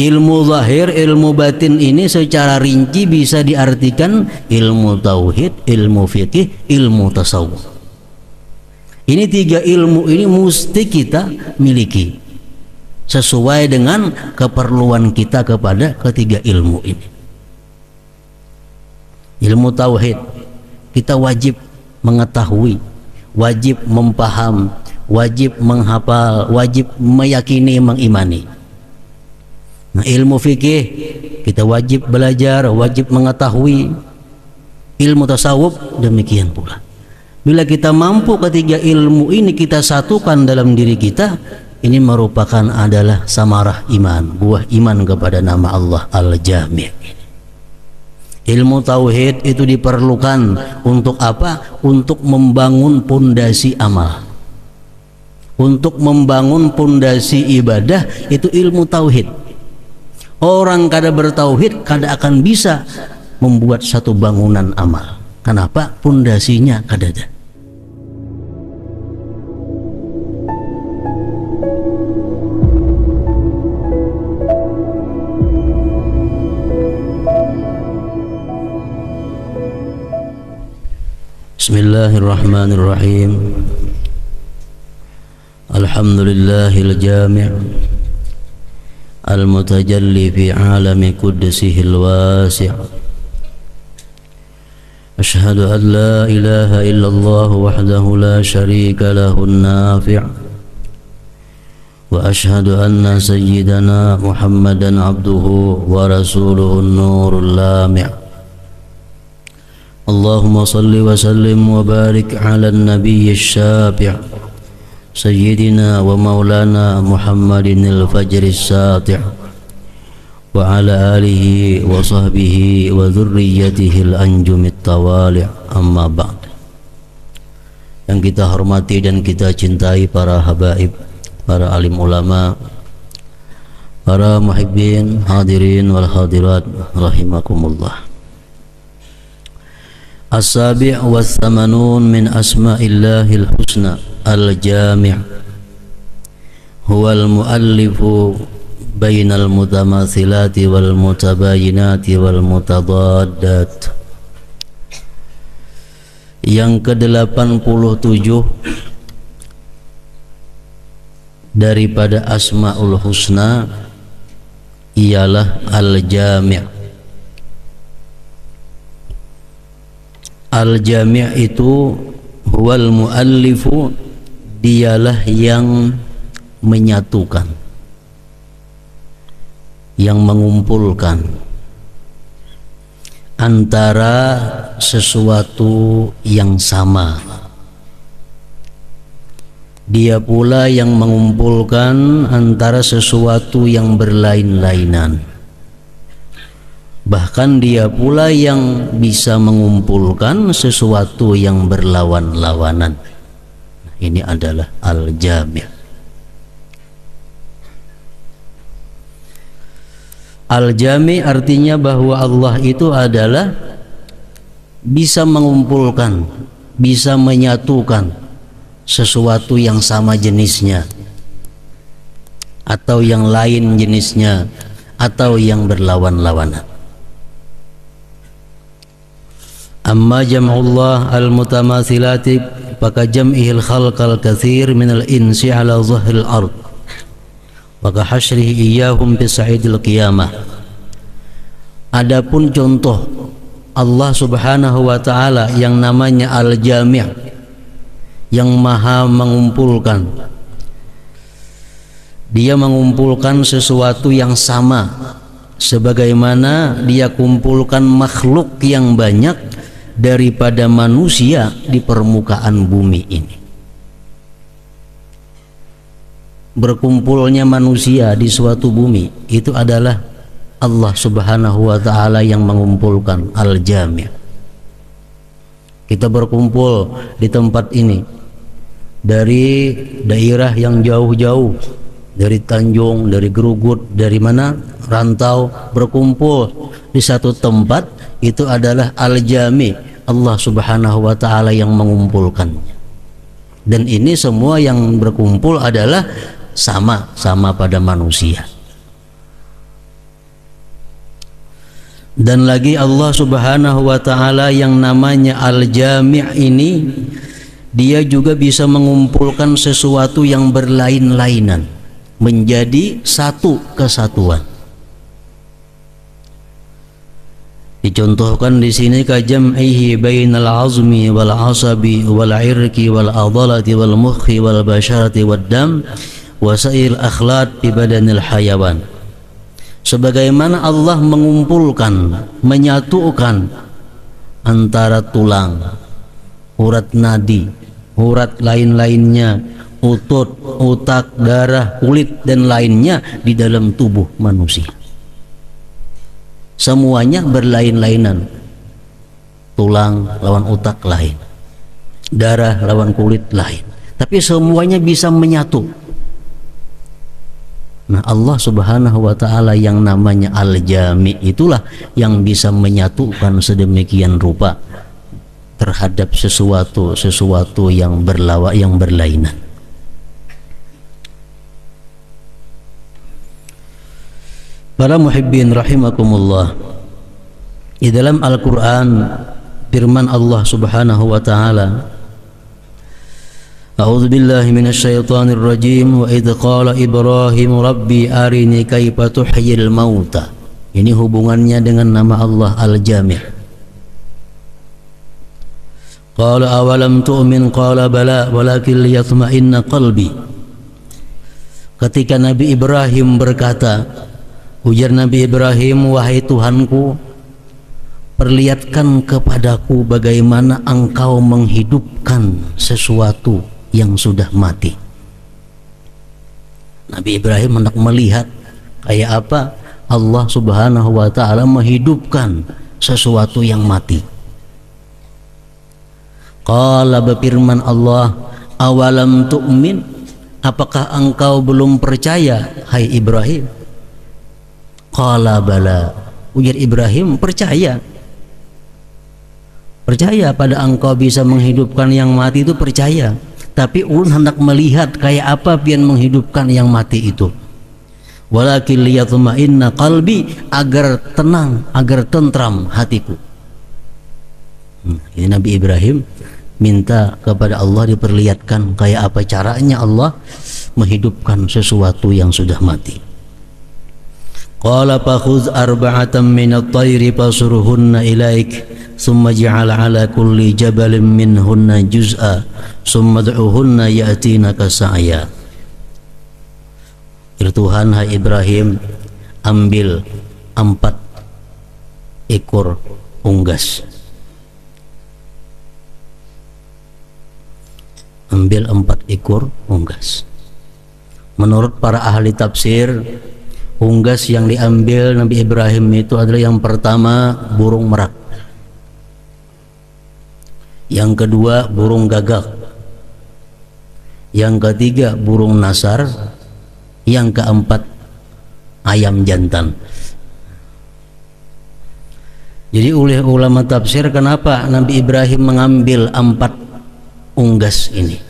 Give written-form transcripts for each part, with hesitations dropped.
Ilmu zahir, ilmu batin ini secara rinci bisa diartikan ilmu tauhid, ilmu fikih, ilmu tasawuf. Ini tiga ilmu ini mesti kita miliki sesuai dengan keperluan kita kepada ketiga ilmu ini. Ilmu tauhid kita wajib mengetahui, wajib mempaham, wajib menghafal, wajib meyakini, mengimani. Nah, ilmu fikih kita wajib belajar, wajib mengetahui. Ilmu tasawuf demikian pula. Bila kita mampu ketiga ilmu ini kita satukan dalam diri kita, ini merupakan adalah samarah iman, buah iman kepada nama Allah Al-Jami'. Ilmu tauhid itu diperlukan untuk apa? Untuk membangun pondasi amal. Untuk membangun pondasi ibadah itu ilmu tauhid. Orang kada bertauhid kada akan bisa membuat satu bangunan amal. Kenapa? Pondasinya kada ada. Bismillahirrahmanirrahim. Alhamdulillahil jami' al-mutajalli fi alami qudsihil wasi'. Ashhadu an la ilaha illallah wahdahu la sharika lahun nafi'. Wa ashhadu anna sayyidana Muhammadan abduhu wa rasuluhun nurul lami'. Allahumma salli wa sallim wa barik ala an-nabiyyi asy-syafi' Sayyidina wa maulana Muhammadin al-fajri as-sati' wa ala alihi wa sahbihi wa dhurriyyatihi al-anjumit tawali'. Amma ba'd. Yang kita hormati dan kita cintai para habaib, para alim ulama, para muhibbin, hadirin wal hadirat rahimakumullah. As-sabi' wa thamanun min asma'illahil husna al-jami' huwa al-muallifu bainal mutamathilati wal mutabayinati wal mutadaddat. Yang ke-87 daripada Asma'ul Husna ialah Al-Jami'. Al-Jami' itu huwal muallifu, dialah yang menyatukan, yang mengumpulkan antara sesuatu yang sama. Dia pula yang mengumpulkan antara sesuatu yang berlain-lainan. Bahkan dia pula yang bisa mengumpulkan sesuatu yang berlawan-lawanan. Ini adalah Al-Jami'. Al-Jami' artinya bahwa Allah itu adalah bisa mengumpulkan, bisa menyatukan sesuatu yang sama jenisnya, atau yang lain jenisnya, atau yang berlawan-lawanan. Amma jam'ullah al-mutamathilati faka jam'ihil khalqal kathir minal insi ala zahril ard maka hasyrihi iyahum bisa'idil qiyamah. Adapun contoh Allah subhanahu wa ta'ala yang namanya Al-Jami', yang maha mengumpulkan, dia mengumpulkan sesuatu yang sama sebagaimana dia kumpulkan makhluk yang banyak daripada manusia di permukaan bumi ini. Berkumpulnya manusia di suatu bumi itu adalah Allah subhanahu wa ta'ala yang mengumpulkan. Al-Jami'. Kita berkumpul di tempat ini dari daerah yang jauh-jauh, dari Tanjung, dari Gerugut, dari mana rantau, berkumpul di satu tempat, itu adalah Al-Jami'. Allah subhanahu wa ta'ala yang mengumpulkannya. Dan ini semua yang berkumpul adalah sama pada manusia. Dan lagi Allah Subhanahu wa taala yang namanya Al-Jami' ini, dia juga bisa mengumpulkan sesuatu yang berlain-lainan menjadi satu kesatuan. Dicontohkan di sini ka jam'ihi bainal azmi wal asabi wal irqi wal adalati wal mukhi wal basharati wad dam wa sa'il akhlaq fi badanil hayawan. Sebagaimana Allah mengumpulkan, menyatukan antara tulang, urat nadi, urat lain-lainnya, otot, otak, darah, kulit dan lainnya di dalam tubuh manusia. Semuanya berlain-lainan. Tulang lawan otak lain, darah lawan kulit lain, tapi semuanya bisa menyatu. Nah, Allah Subhanahu wa taala yang namanya Al-Jami' itulah yang bisa menyatukan sedemikian rupa terhadap sesuatu yang berlainan. Para muhibbin rahimakumullah, di dalam Al-Qur'an firman Allah Subhanahu wa taala, A'udzu billahi minasyaitonir rajim, wa idz qala Ibrahim rabbi arini kaifa tuhyil mauta. Ini hubungannya dengan nama Allah Al-Jami'. Qala awalam tu'min qala bala walakin liyatma'inna qalbi. Ketika Nabi Ibrahim berkata, ujar Nabi Ibrahim, wahai Tuhanku, perlihatkan kepadaku bagaimana engkau menghidupkan sesuatu yang sudah mati. Nabi Ibrahim hendak melihat kayak apa Allah Subhanahu wa taala menghidupkan sesuatu yang mati. Qala, berfirman Allah, awalam tu'min, apakah engkau belum percaya hai Ibrahim? Qala bala, ujar Ibrahim, percaya pada engkau bisa menghidupkan yang mati itu, percaya. Tapi ulun hendak melihat kayak apa pian menghidupkan yang mati itu. Walakin liyatma'inna qalbi, agar tenang, agar tentram hatiku. Ini Nabi Ibrahim minta kepada Allah diperlihatkan kayak apa caranya Allah menghidupkan sesuatu yang sudah mati. Qala fakhudh arba'atan minat tayri fasurhunna ilaik thumma ij'al 'ala kulli jabalin minhunna juz'a thumma ud'uhunna ya'tinaka sa'ya. Tuhan, hai Ibrahim, ambil 4 ekor unggas. Ambil 4 ekor unggas. Menurut para ahli tafsir, unggas yang diambil Nabi Ibrahim itu adalah yang pertama burung merak, yang kedua burung gagak, yang ketiga burung nasar, yang keempat ayam jantan. Jadi oleh ulama tafsir, kenapa Nabi Ibrahim mengambil 4 unggas ini?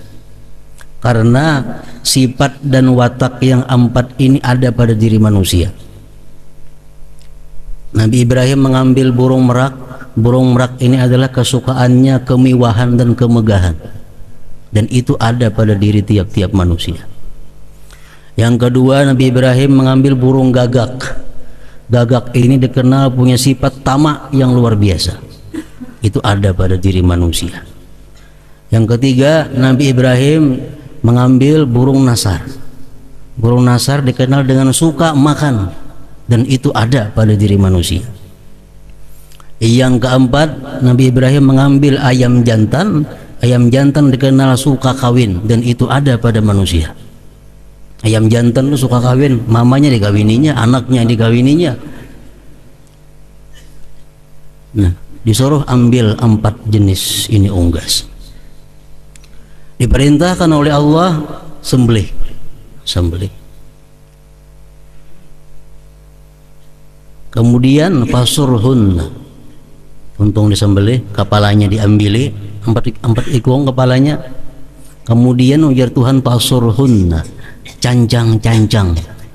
Karena sifat dan watak yang 4 ini ada pada diri manusia. Nabi Ibrahim mengambil burung merak. Burung merak ini adalah kesukaannya kemewahan dan kemegahan, dan itu ada pada diri tiap-tiap manusia. Yang kedua, Nabi Ibrahim mengambil burung gagak. Gagak ini dikenal punya sifat tamak yang luar biasa. Itu ada pada diri manusia. Yang ketiga, Nabi Ibrahim mengambil burung nasar. Burung nasar dikenal dengan suka makan, dan itu ada pada diri manusia. Yang keempat, Nabi Ibrahim mengambil ayam jantan. Ayam jantan dikenal suka kawin, dan itu ada pada manusia. Ayam jantan itu suka kawin, mamanya dikawininya, anaknya dikawininya. Nah, disuruh ambil 4 jenis ini unggas. Diperintahkan oleh Allah sembelih. Kemudian fasurhun, untung disembelih, kepalanya diambil, 4 ikung kepalanya. Kemudian ujar Tuhan fasurhun, cancang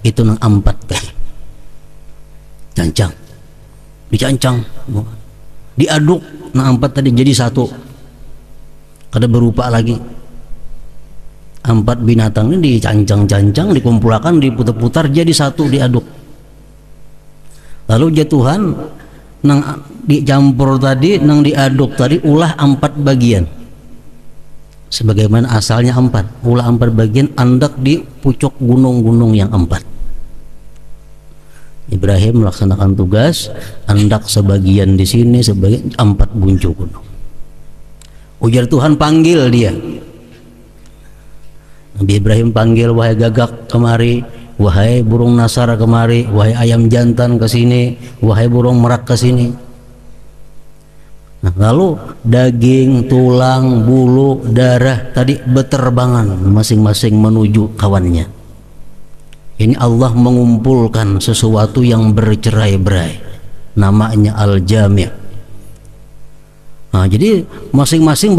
itu nang 4 tadi. Cancang. dicancang, diaduk. Nah 4 tadi jadi 1, kada berupa lagi. 4 binatang ini dicancang-cancang, dikumpulkan, diputar-putar jadi 1, diaduk. Lalu jatuhan nang dicampur tadi, nang diaduk tadi ulah 4 bagian. Sebagaimana asalnya 4, ulah 4 bagian, andak di pucuk gunung-gunung yang 4. Ibrahim melaksanakan tugas, andak sebagian di sini, sebagian 4 buncuk gunung. Ujar Tuhan, panggil dia. Nabi Ibrahim panggil, wahai gagak kemari, wahai burung nasar kemari, wahai ayam jantan ke sini, wahai burung merak ke sini. Nah, lalu daging, tulang, bulu, darah tadi berterbangan masing-masing menuju kawannya. Ini Allah mengumpulkan sesuatu yang bercerai-berai, namanya Al-Jami'. Nah, jadi masing-masing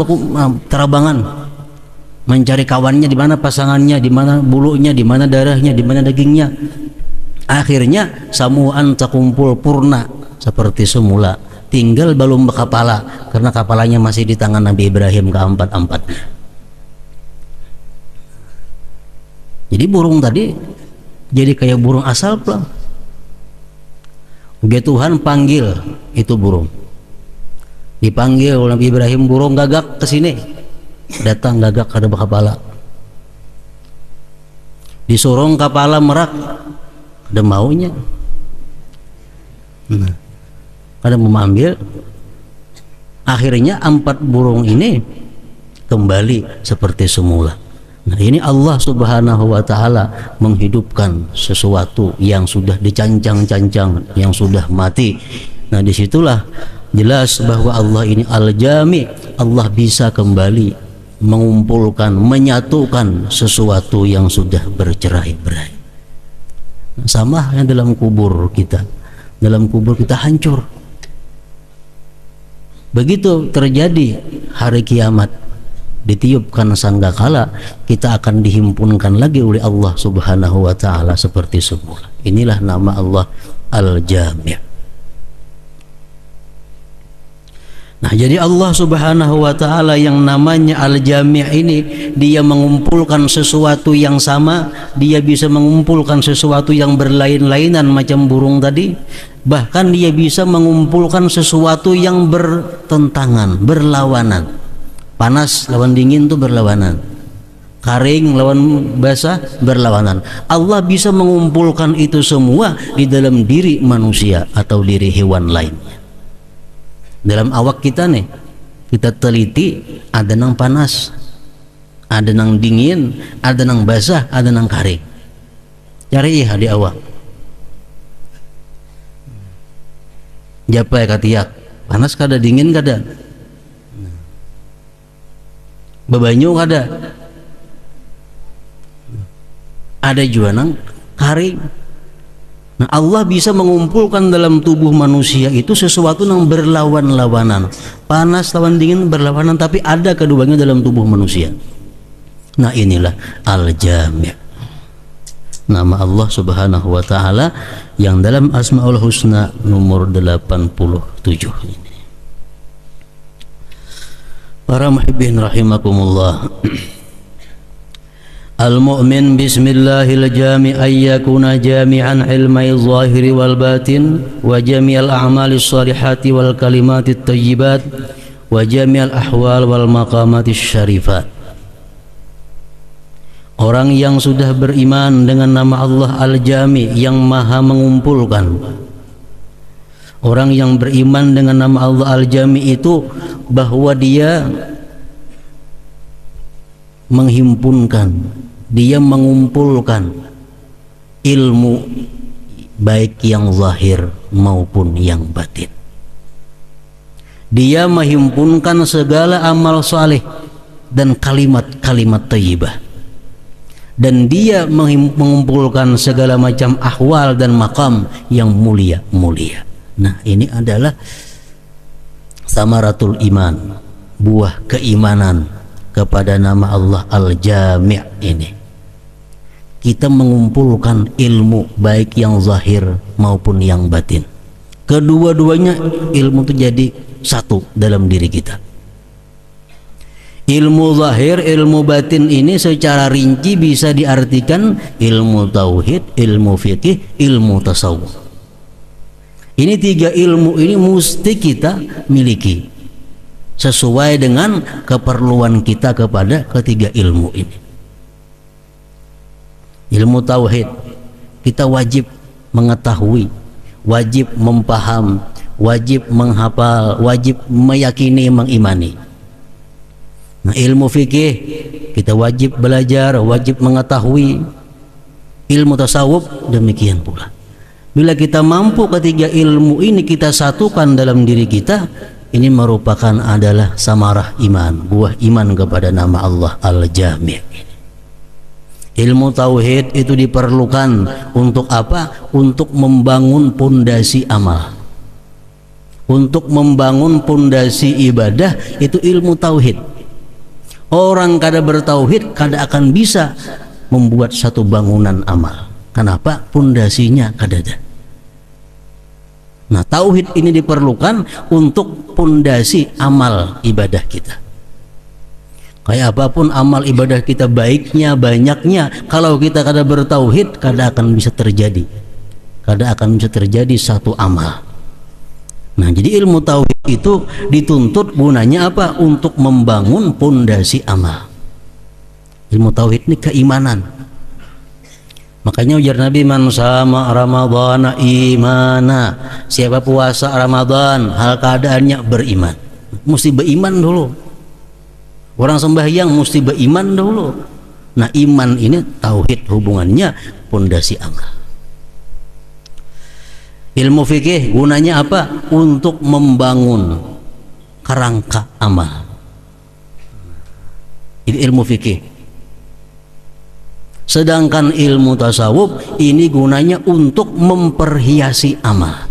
terabangan mencari kawannya, di mana pasangannya, di mana bulunya, di mana darahnya, di mana dagingnya. Akhirnya samuan terkumpul purna seperti semula, tinggal belum kepala, karena kepalanya masih di tangan Nabi Ibrahim keempat-empatnya. Jadi burung tadi jadi kayak burung asal pulang. Dia Tuhan panggil itu burung, dipanggil oleh Nabi Ibrahim, burung gagak ke sini. Datang gagak kada kepala, disorong kepala merak, ada maunya, kada mau ambil. Akhirnya 4 burung ini kembali seperti semula. Nah, ini Allah Subhanahu wa Ta'ala menghidupkan sesuatu yang sudah dicancang-cancang, yang sudah mati. Nah, disitulah jelas bahwa Allah ini Al-Jami'. Allah bisa kembali mengumpulkan, menyatukan sesuatu yang sudah bercerai-berai. Sama yang dalam kubur kita. Dalam kubur kita hancur. Begitu terjadi hari kiamat, ditiupkan sangkakala, kita akan dihimpunkan lagi oleh Allah Subhanahu wa Ta'ala seperti semula. Inilah nama Allah Al-Jami'. Nah, jadi Allah Subhanahu wa Ta'ala yang namanya Al-Jami' ini, dia mengumpulkan sesuatu yang sama, dia bisa mengumpulkan sesuatu yang berlain-lainan macam burung tadi, bahkan dia bisa mengumpulkan sesuatu yang bertentangan, berlawanan. Panas lawan dingin itu berlawanan, kering lawan basah berlawanan. Allah bisa mengumpulkan itu semua di dalam diri manusia atau diri hewan lainnya. Dalam awak kita nih, kita teliti, ada nang panas, ada nang dingin, ada nang basah, ada nang kering. Cari iha di awak. Japai katiak, panas kada, dingin kada, bebanyu kada, ada juga nang kering. Nah, Allah bisa mengumpulkan dalam tubuh manusia itu sesuatu yang berlawan-lawanan, panas lawan dingin berlawanan, tapi ada keduanya dalam tubuh manusia. Nah, inilah Al-Jami', nama Allah Subhanahu wa Ta'ala yang dalam Asmaul Husna nomor 87 ini. Para muhibbin rahimakumullah, Al-mu'min bismillahil jami' ayyakuna jami'an ilmai zahiri wal batin wa jami'al a'malis salihati wal kalimatit tayyibat wa jami'al ahwal wal maqamatis syarifat. Orang yang sudah beriman dengan nama Allah Al-Jami' yang maha mengumpulkan, orang yang beriman dengan nama Allah Al-Jami' itu bahwa dia menghimpunkan, dia mengumpulkan ilmu baik yang zahir maupun yang batin. Dia menghimpunkan segala amal saleh dan kalimat-kalimat thayyibah, dan dia mengumpulkan segala macam ahwal dan makam yang mulia-mulia. Nah, ini adalah samaratul iman, buah keimanan kepada nama Allah Al-Jami' ini. Kita mengumpulkan ilmu baik yang zahir maupun yang batin, Kedua-duanya ilmu itu jadi satu dalam diri kita. Ilmu zahir, ilmu batin ini secara rinci bisa diartikan ilmu tauhid, ilmu fikih, ilmu tasawuf. Ini tiga ilmu ini mesti kita miliki sesuai dengan keperluan kita kepada ketiga ilmu ini. Ilmu tauhid kita wajib mengetahui, wajib mempaham, wajib menghafal, wajib meyakini, mengimani. Nah, ilmu fikih kita wajib belajar, wajib mengetahui. Ilmu tasawuf demikian pula. Bila kita mampu ketiga ilmu ini kita satukan dalam diri kita, ini merupakan adalah samarah iman, buah iman kepada nama Allah Al-Jami'. Ilmu tauhid itu diperlukan untuk apa? Untuk membangun pondasi amal. Untuk membangun pondasi ibadah itu ilmu tauhid. Orang kada bertauhid kada akan bisa membuat satu bangunan amal. Kenapa? Pondasinya kada ada. Nah, tauhid ini diperlukan untuk pondasi amal ibadah kita. Kayak apapun amal ibadah kita, baiknya, banyaknya, kalau kita kada bertauhid, kada akan bisa terjadi. Kada akan bisa terjadi satu amal. Nah, jadi ilmu tauhid itu dituntut gunanya apa? Untuk membangun pondasi amal. Ilmu tauhid ini keimanan. Makanya ujar Nabi, man sama Ramadhana imana, siapa puasa Ramadan hal keadaannya beriman. Mesti beriman dulu. Orang sembahyang mesti beriman dulu. Nah, iman ini tauhid hubungannya pondasi amal. Ilmu fikih gunanya apa? Untuk membangun kerangka amal. Ini ilmu fikih. Sedangkan ilmu tasawuf ini gunanya untuk memperhiasi amal.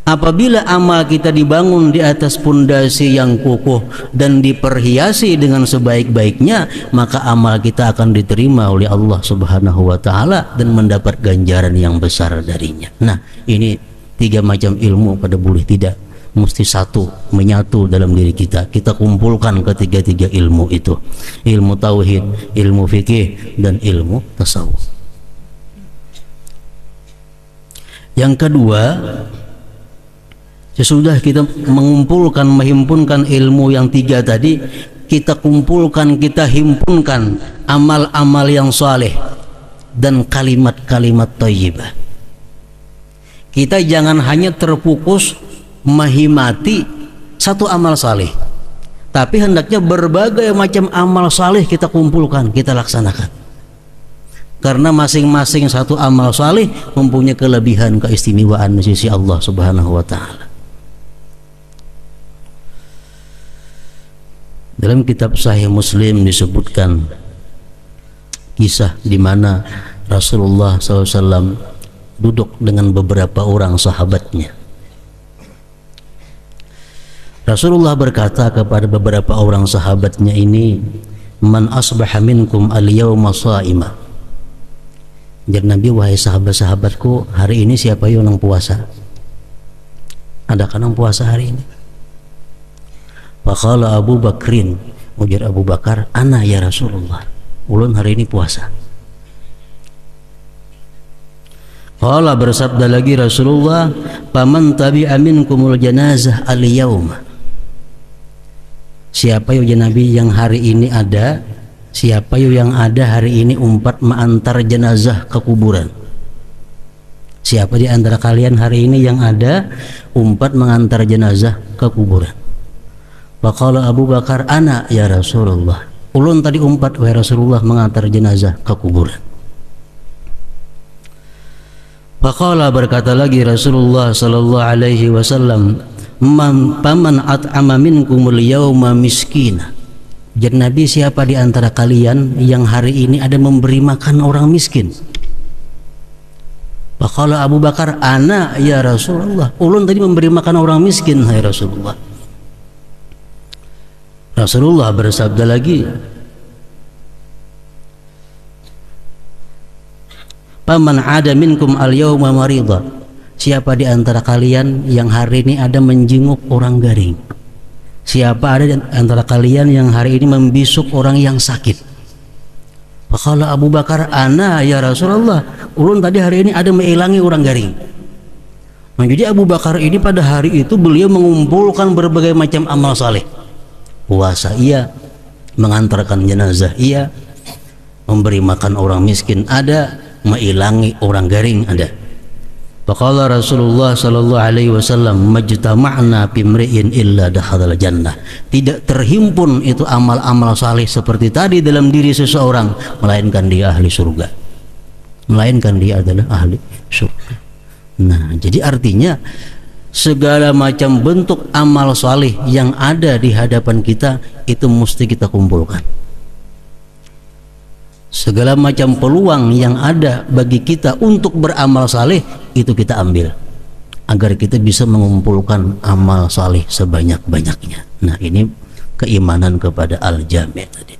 Apabila amal kita dibangun di atas pondasi yang kukuh dan diperhiasi dengan sebaik-baiknya, maka amal kita akan diterima oleh Allah Subhanahu wa taala dan mendapat ganjaran yang besar darinya. Nah, ini tiga macam ilmu pada boleh tidak mesti satu, menyatu dalam diri kita. Kita kumpulkan ketiga-tiga ilmu itu. Ilmu tauhid, ilmu fikih, dan ilmu tasawuf. Yang kedua, sesudah kita mengumpulkan, menghimpunkan ilmu yang tiga tadi, kita kumpulkan, kita himpunkan amal-amal yang saleh dan kalimat-kalimat thayyibah. Kita jangan hanya terfokus menghimati satu amal saleh, tapi hendaknya berbagai macam amal saleh kita kumpulkan, kita laksanakan. Karena masing-masing satu amal saleh mempunyai kelebihan, keistimewaan di sisi Allah Subhanahu wa taala. Dalam kitab Sahih Muslim disebutkan kisah di mana Rasulullah SAW duduk dengan beberapa orang sahabatnya. Rasulullah berkata kepada beberapa orang sahabatnya ini, man asbaha minkum al-yawma sha'ima. Jadi Nabi, wahai sahabat-sahabatku, hari ini siapa yang puasa? Adakah yang puasa hari ini? Faqala Abu Bakrin, ujar Abu Bakar, ana ya Rasulullah, ulun hari ini puasa. Qala, bersabda lagi Rasulullah, faman tabi'a minkumul janazah al-yawma. Siapa ya Nabi yang hari ini ada, siapa yang ada hari ini umpat mengantar jenazah ke kuburan? Siapa di antara kalian hari ini yang ada umpat mengantar jenazah ke kuburan? Faqala Abu Bakar, ana ya Rasulullah, ulun tadi umpat wahai Rasulullah mengantar jenazah ke kuburan. Faqala, berkata lagi Rasulullah sallallahu alaihi wasallam, paman at'ama minkumul yawma miskina. Jadi Nabi, siapa di antara kalian yang hari ini ada memberi makan orang miskin? Faqala Abu Bakar, ana ya Rasulullah, ulun tadi memberi makan orang miskin hai Rasulullah. Rasulullah bersabda lagi, paman ada minkum al-yawma marida. siapa di antara kalian yang hari ini ada menjenguk orang garing? Siapa ada di antara kalian yang hari ini membisuk orang yang sakit? Faqala Abu Bakar, ana ya Rasulullah, ulun tadi hari ini ada mengilangi orang garing. Nah, jadi Abu Bakar ini pada hari itu beliau mengumpulkan berbagai macam amal saleh. Puasa iya, mengantarkan jenazah iya, memberi makan orang miskin ada, mengilangi orang garing ada. Faqala Rasulullah sallallahu alaihi wasallam, majtama'na bimri'in illa dakhalal jannah. Tidak terhimpun itu amal-amal saleh seperti tadi dalam diri seseorang, melainkan dia ahli surga. Melainkan dia adalah ahli surga. Nah, jadi artinya segala macam bentuk amal saleh yang ada di hadapan kita itu mesti kita kumpulkan. Segala macam peluang yang ada bagi kita untuk beramal saleh itu kita ambil agar kita bisa mengumpulkan amal saleh sebanyak-banyaknya. Nah, ini keimanan kepada al-jami' tadi.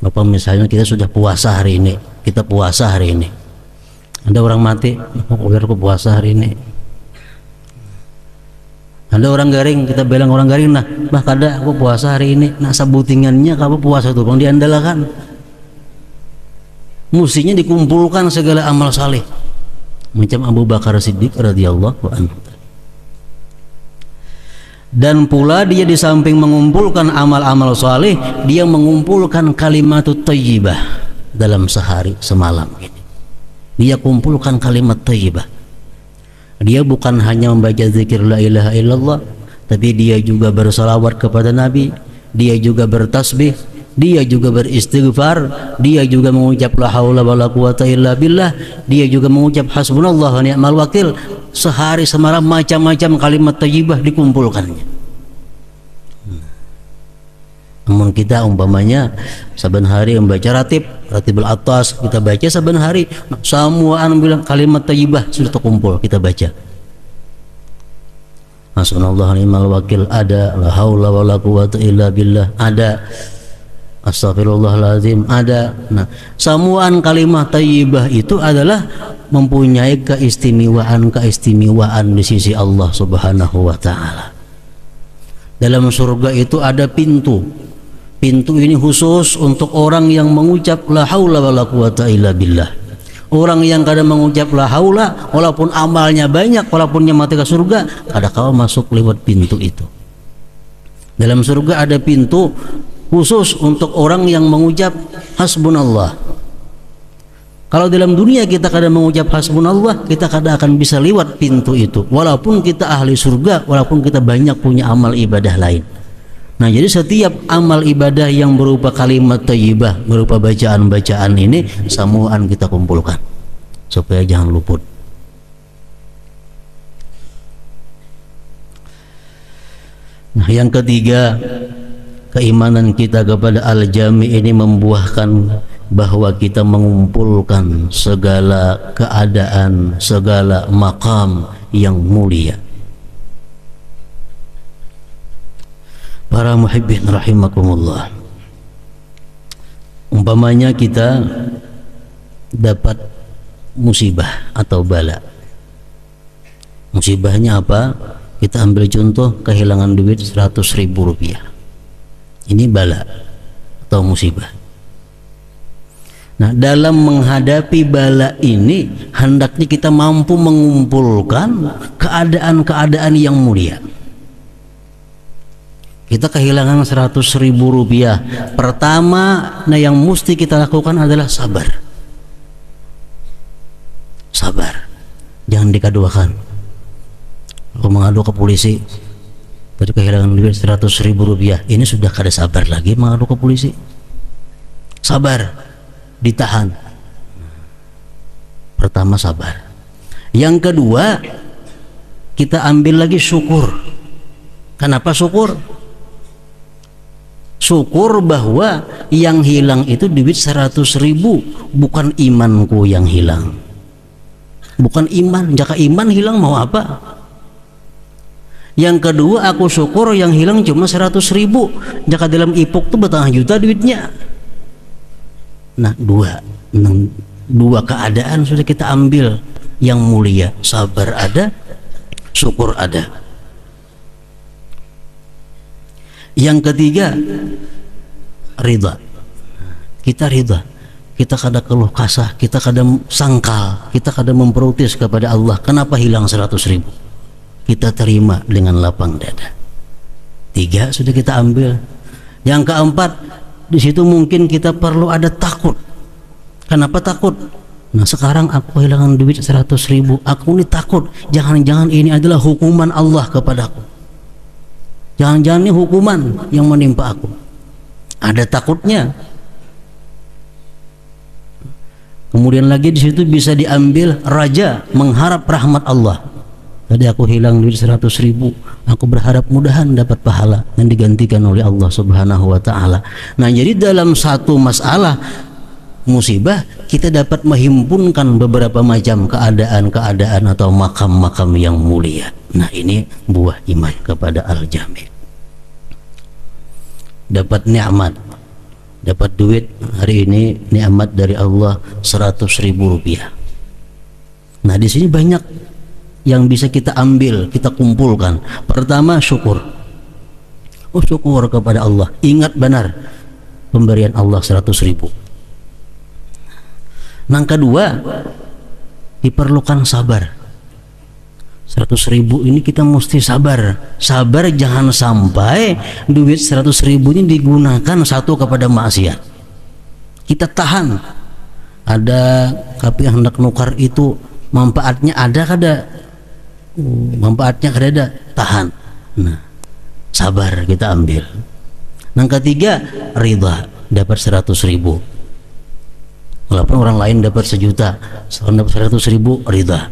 Bapak, misalnya kita sudah puasa hari ini, kita puasa hari ini. Ada orang mati, udah aku puasa hari ini. Ada orang garing, kita bilang orang garing, nah bah kada aku puasa hari ini. Nah, sabutingannya kamu puasa itu bang diandalkan. Mestinya dikumpulkan segala amal saleh. Macam Abu Bakar Siddiq radhiyallahu anhu. Dan pula dia di samping mengumpulkan amal-amal saleh, dia mengumpulkan kalimatut thayyibah dalam sehari semalam ini. Dia kumpulkan kalimat thayyibah. Dia bukan hanya membaca zikir la ilaha illallah, tapi dia juga bersalawat kepada Nabi, dia juga bertasbih, dia juga beristighfar, dia juga mengucap la haula wala quwata illa billah, dia juga mengucap hasbunallah wa ni'mal wakil. Sehari semalam macam-macam kalimat thayyibah dikumpulkannya. Namun kita umpamanya saban hari membaca ratibul atas, kita baca saban hari, semuaan bilang kalimat thayyibah sudah terkumpul, kita baca. Hasbunallah wa ni'mal wakil ada, la haula wala quwata illa billah ada, astagfirullahaladzim ada. Nah, semuaan kalimat thayyibah itu adalah mempunyai keistimewaan di sisi Allah Subhanahu wa taala. Dalam surga itu ada pintu. Pintu ini khusus untuk orang yang mengucap la haula wala quwata illa billah. Orang yang kadang mengucap la haula, walaupun amalnya banyak, walaupun dia mati ke surga, kadang kau masuk lewat pintu itu. Dalam surga ada pintu khusus untuk orang yang mengucap hasbunallah. Kalau dalam dunia kita kadang mengucap hasbunallah, kita kadang akan bisa lewat pintu itu, walaupun kita ahli surga, walaupun kita banyak punya amal ibadah lain. Nah, jadi setiap amal ibadah yang berupa kalimat thayyibah, berupa bacaan-bacaan ini, semuaan kita kumpulkan supaya jangan luput. Nah, yang ketiga, keimanan kita kepada al-jami ini membuahkan bahwa kita mengumpulkan segala keadaan, segala maqam yang mulia. Para muhibbin rahimakumullah, umpamanya kita dapat musibah atau bala. Musibahnya apa? Kita ambil contoh kehilangan duit 100.000 rupiah. Ini bala atau musibah. Nah, dalam menghadapi bala ini hendaknya kita mampu mengumpulkan keadaan-keadaan yang mulia. Kita kehilangan 100.000 rupiah. Pertama, nah yang mesti kita lakukan adalah sabar. Sabar, jangan dikaduakan. Kalau mengadu ke polisi, tadi kehilangan duit 100.000 rupiah, ini sudah kada sabar lagi mengadu ke polisi. Sabar, ditahan. Pertama sabar. Yang kedua, kita ambil lagi syukur. Kenapa syukur? Syukur bahwa yang hilang itu duit 100.000, bukan imanku yang hilang. Bukan iman. Jika iman hilang mau apa? Yang kedua, aku syukur yang hilang cuma 100.000. Jika dalam ipok itu bertambah juta duitnya. Nah, dua keadaan sudah kita ambil yang mulia. Sabar ada, syukur ada. Yang ketiga, ridha. Kita ridha. Kita kada keluh kasah, kita kada sangkal, kita kada memprotes kepada Allah. Kenapa hilang 100.000? Kita terima dengan lapang dada. 3 sudah kita ambil. Yang keempat, di situ mungkin kita perlu ada takut. Kenapa takut? Nah, sekarang aku kehilangan duit 100.000. Aku ini takut. Jangan-jangan ini adalah hukuman Allah kepadaku. Jangan-jangan ini hukuman yang menimpa aku. Ada takutnya. Kemudian lagi di situ bisa diambil raja, mengharap rahmat Allah. Tadi aku hilang duit 100.000, aku berharap mudahan dapat pahala dan digantikan oleh Allah Subhanahu wa taala. Nah, jadi dalam satu masalah musibah kita dapat menghimpunkan beberapa macam keadaan-keadaan atau makam-makam yang mulia. Nah, ini buah iman kepada Al-Jami'. Dapat nikmat, dapat duit hari ini, nikmat dari Allah 100.000 rupiah. Nah, di sini banyak yang bisa kita ambil, kita kumpulkan. Pertama, syukur. Oh, syukur kepada Allah. Ingat benar pemberian Allah 100.000. Yang kedua, diperlukan sabar. 100.000 ini kita mesti sabar. Sabar jangan sampai duit 100.000 ini digunakan satu kepada maksiat. Kita tahan. Ada tapi yang hendak nukar itu manfaatnya ada kada? Manfaatnya kada ada, tahan. Nah, sabar kita ambil. Yang ketiga, ridha, dapat 100.000. Walaupun orang lain dapat 1 juta, seorang dapat 100.000, ridha.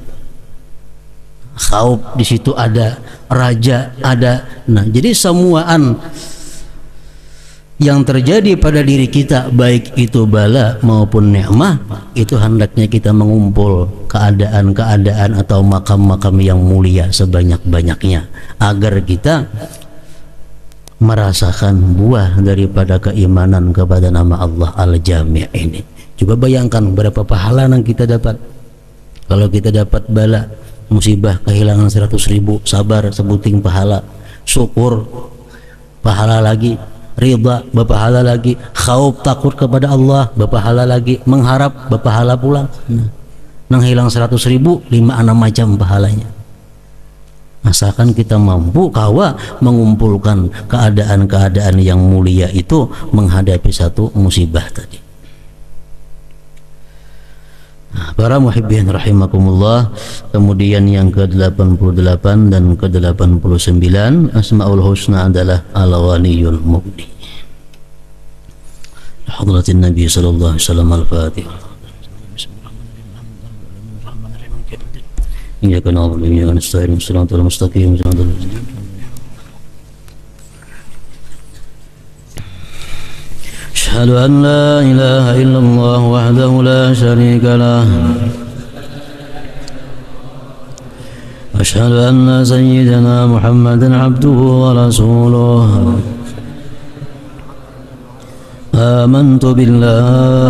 Khauf di situ ada, raja ada. Nah, jadi semuaan yang terjadi pada diri kita, baik itu bala maupun nikmah, itu hendaknya kita mengumpul keadaan-keadaan atau makam-makam yang mulia sebanyak-banyaknya agar kita merasakan buah daripada keimanan kepada nama Allah Al-Jami' ini. Coba bayangkan berapa pahala yang kita dapat kalau kita dapat bala, musibah, kehilangan 100.000, sabar, sebuting pahala, syukur, pahala lagi, ridha, berpahala lagi, khauf, takut kepada Allah, berpahala lagi, mengharap, berpahala pula. Nang hilang 100.000, 5-6 macam pahalanya. Asalkan kita mampu kawa mengumpulkan keadaan-keadaan yang mulia itu menghadapi satu musibah tadi. Para muhibbin rahimakumullah, kemudian yang ke-88 dan ke-89, Asmaul Husna adalah Al-Ghaniyul Mughni. Hadratin Nabi sallallahu alaihi wasallam. Al-Fatihah. Iyyaka na'budu wa iyyaka nasta'in, shiratal mustaqim, shiratal ladzina أشهد أن لا إله إلا الله وحده لا شريك له أشهد أن سيدنا محمدا عبده ورسوله آمنت بالله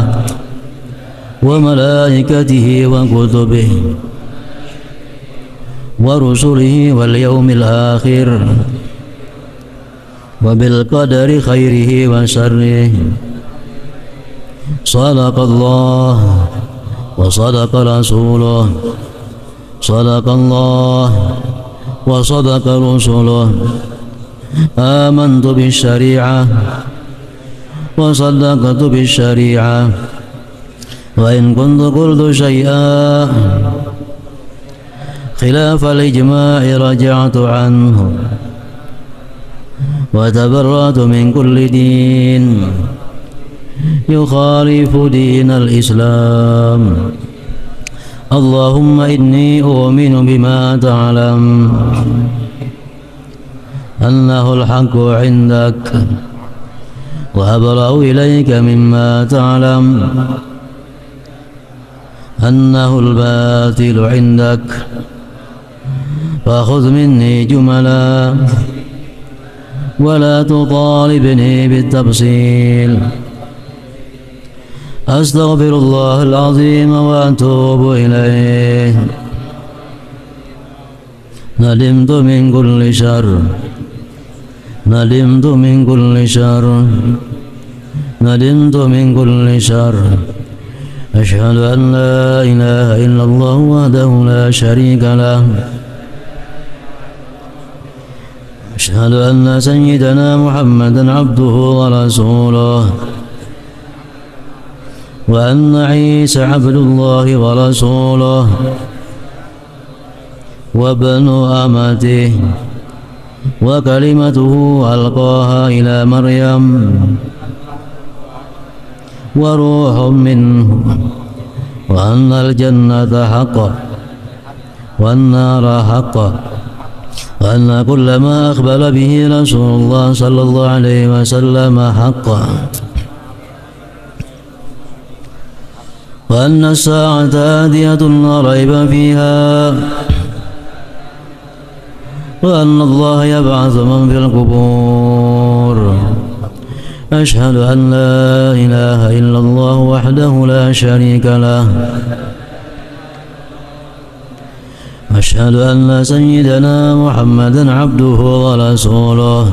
وملائكته وكتبه ورسله واليوم الآخر وبالقدر خيره وشره صدق الله وصدق رسوله صدق الله وصدق رسوله آمنت بالشريعة وصدقت بالشريعة وإن كنت قلت شيئا خلاف الإجماع رجعت عنه وتبرأت من كل دين يخالف دين الإسلام اللهم إني أؤمن بما تعلم أنه الحق عندك وأبرأ إليك مما تعلم أنه الباطل عندك فخذ مني جملا ولا تطالبني بالتفصيل أستغفر الله العظيم وأتوب إليه ندمت من كل شر ندمت من كل شر ندمت من كل شر أشهد أن لا إله إلا الله وحده لا شريك له أشهد أن سيدنا محمدا عبده ورسوله وأن عيسى عبد الله ورسوله وابن أمته وكلمته ألقاها إلى مريم وروح منه وأن الجنة حق والنار حق وأن كل ما أخبر به رسول الله صلى الله عليه وسلم حق وأن الساعة آتية لا ريب فيها وأن الله يبعث من في القبور أشهد أن لا إله إلا الله وحده لا شريك له أشهد أن سيدنا محمدا عبده ورسوله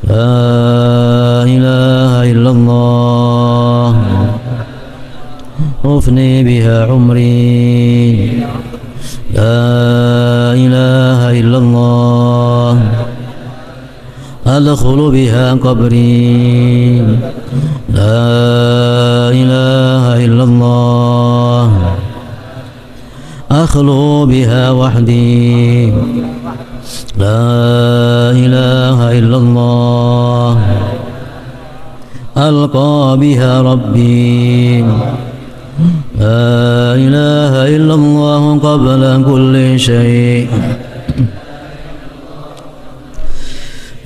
لا إله إلا الله أفني بها عمري لا إله إلا الله أدخل بها قبري لا إله إلا الله أخلو بها وحدي لا إله إلا الله ألقى بها ربي لا إله إلا الله قبل كل شيء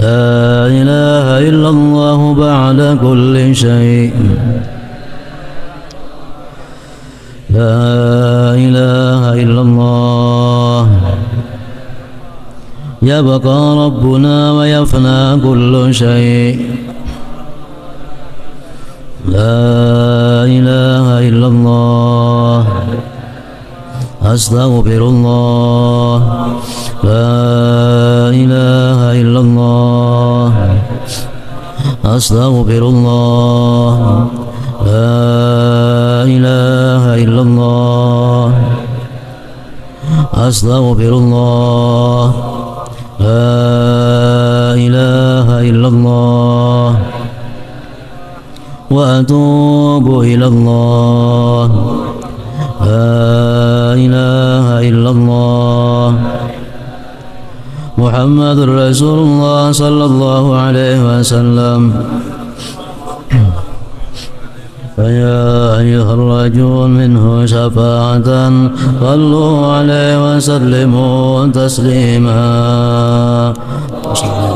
لا إله إلا الله بعد كل شيء لا إله إلا الله يبقى ربنا ويفنى كل شيء لا إله إلا الله أستغفر الله لا إله إلا الله أستغفر الله لا إله إلا الله أستغفر الله لا إله إلا الله وأتوب إلى الله لا إله إلا الله محمد رسول الله صلى الله عليه وسلم فيا أيها الرجل منه شفاعة صلوا عليه وسلموا تسليما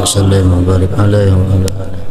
وسلم وبارك عليه وعلى آله